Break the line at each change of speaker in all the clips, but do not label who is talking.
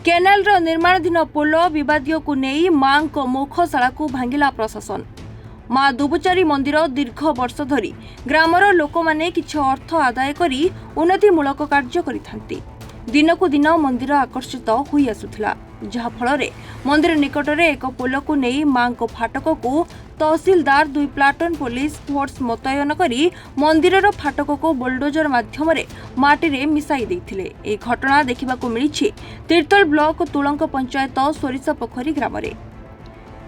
Canal निर्माणाधीन पोल विवाद को नहीं मां को मुखशाला को भांगिला प्रशासन। मां दुबुचारी मंदिर दीर्घ वर्ष धरी ग्रामर लोक माने किछ अर्थ आदाय करी उन्नतिमूलक कार्य करिथांती। दिनकू दिन मंदिर आकर्षित होई आसुथिला, जहा फल मंदिर निकटरे एक पोल को नहीं मां को फाटक को तहसीलदार 2 प्लाटून पुलिस फोर्स मुतयन करी मंदिरर फाटक को बुलडोजर माध्यम माटी रे मिसाई देथिले। ए घटना देखिबाकू मिलिछि तीर्तोल ब्लॉक तुलंक पंचायत सोरिसापोखरी ग्राम रे।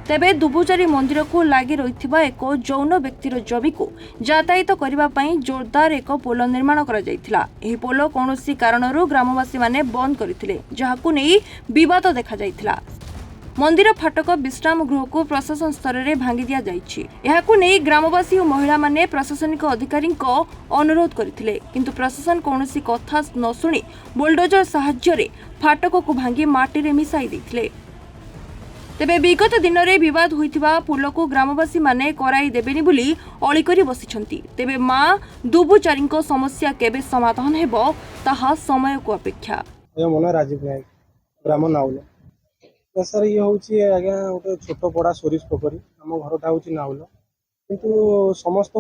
तेबे दुबुचारी मंदिर को लगी रही एक जौन व्यक्तिर जमी को यातायात करने जोरदार एक पोल निर्माण करा जायथिला। एही पोल कौनसी कारणरू ग्रामवासी माने बंद करथिले, जहाकू नै विवाद देखा जायथिला। मंदिर फाटक विश्राम गृह को प्रशासन स्तर में भांगी दिया जायछि। एहाकू नै ग्रामवासी और महिला माने प्रशासनिक अधिकारी अनुरोध करथिले, किंतु प्रशासन कौनसी कथा न सुनी बुलडोजर साहाय्य रे फाटक को भांगी माटी रे मिसाई देथिले। तेबे विगत दिन में विवाद होइथिबा पुल को ग्रामवासी माने कराई देबेनी बोली अळी करी बसिछंती। तेबे मां दुबुचारी समस्या केबे समाधान हेबो ताहा समय को अपेक्षा।
मन राजीव नायक ग्राम नाउल सर ये हूँ आज्ञा गोटे छोट पड़ा सोरिस पोखरी आम घरटा हूँ नाउल किंतु समस्त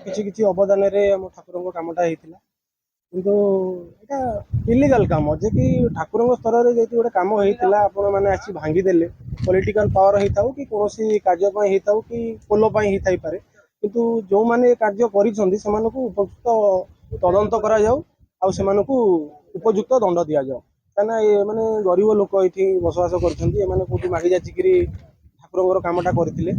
किसी किसी अवदान ठाकुर कामटा होता किंतु एटा इलीगल काम जे कि ठाकुर स्तर में जो गोटे कम होता आपण मैंने आसी भांगीदेले पॉलिटिकल पावर होता कि कौन कार्यपाई होता कि पोलपाई होता पारे किंतु जो मैंने कार्य कर उपयुक्त तदंत करा जाऊ आउ से उपयुक्त दंड दि जाऊ कहना ये मैंने गरीब लोक ये बसवास कर मागी जाचिकी ठाकुर कामटा करते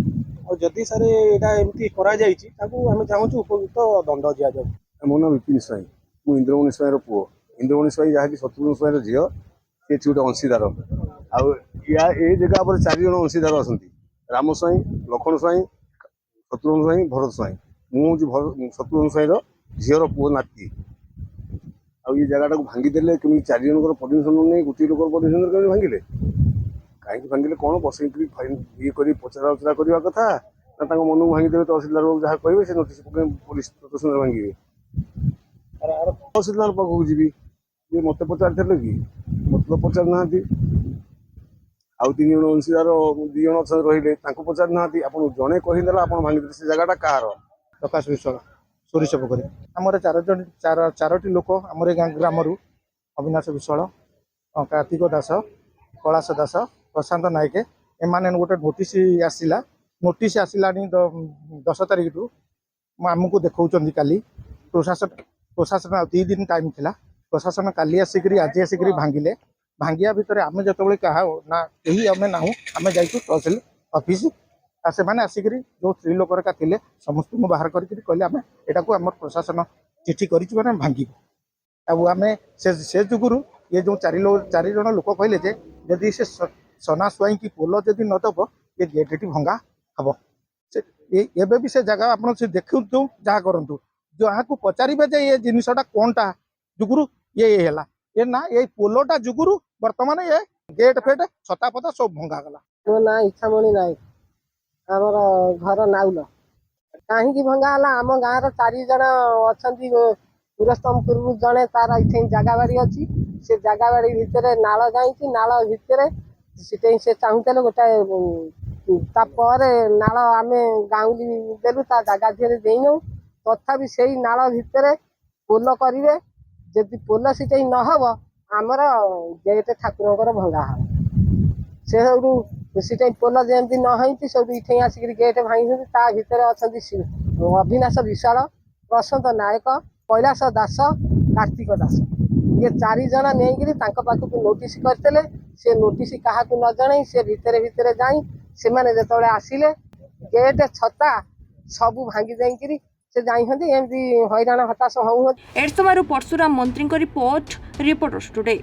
जदि सर यहाँ एमती आम चाहूँ उपयुक्त दंड दि जाऊ।
मो ना विपिन स्वाई मु इंद्रमणि स्वाई पुओ इंद्रमणि स्वाई जहाँकि शत्रुघ्न स्वाई झील सी गोटे अंशीदार ए जगह पर 4 जन अंशीदार अच्छा राम स्वाई लखन स्वाई शत्रुघ्न स्वाई भरत स्वाई मुझे शत्रुघ्न स्वाई झीर पुओ नाती ये जगह भांगीदेले कमी 4 जन परमिशन नहीं गोटे लोक परमिशन कमी भांगिले कहीं भांगिले कौन बस ये कर पचरा उचरा करवा कथा ना मन को भांगीदेवे तहसीलदार जहाँ कहे से नोटिस पुलिस प्रशासन भांगे तहसीलदार पाखक जी ये मत पचार कि मत पचार ना आउ 3 जन अंशीदार 2 जन अच्छा रही पचार ना आप जड़े कहीदेला आप भांगीदे से जगहटा कह
प्रकाश विश्वाल सोरिस पोखरी आमर 4 लोक आमर ग्राम अविनाश विश्वाल कार्तिक दास कैलाश दास प्रशांत नायक एम गोटे नोटिस आसला 10 तारिख रु आमको देखा काली प्रशासन 2 दिन टाइम थिला प्रशासन काली आसिक आज आसिक भांगिले भांगिया भितर आम जो कहा ना कहीं आम ना आम जाइए तहसील ऑफिस से मैंने आसिक जो स्त्री लोक थे समस्त को बाहर करके आम यहाँ आम प्रशासन चिठी कर भांग आम से जुगुरु ये जो 4 जन लोक कहले जदि से सना स्वाई की पोल जदि नदब ये गेट भंगा हम एबे भी से जगह आप देखु जहाँ करूँ जहाँ को पचारे जे ये जिनटा कौनटा जुगुरु ये ये ना ये पोलटा जुगुरु बर्तमान ये गेट फेट छता पता सब भंगा गला।
मो ना इच्छामणि नायक आमर घर नाउल कहीं भंगाला आम गाँव 4 जन अच्छा पुरस्तमपुर जड़े तार ये जगह बाड़ी अच्छी से जगह बाड़ी भितर नाल जाइए नाल भितर से चाहूले गोटे नाल आम गाँवली देलु ता जगह धीरे देनौ तथा से नाल भितर पोल करेंगे जदि पोल सीटे न हम आमर गेट ठाकुर भंगा हम से पोल जमी नई सब ये आसिक गेट भांगी भितर अच्छा अविनाश विशाल प्रशांत नायक कैलाश दास कार्तिक दास ये 4 जन नहीं पाखक नोटिस करते से नोटिस क्या न जन से भितर भितर जाई से मैंने जो आसिले गेट छता सब भांगी जाइए से जाई एमती हैरान हताश हो।
एडसमारू परशुराम मंत्री रिपोर्ट रिपोर्टर्स टुडे।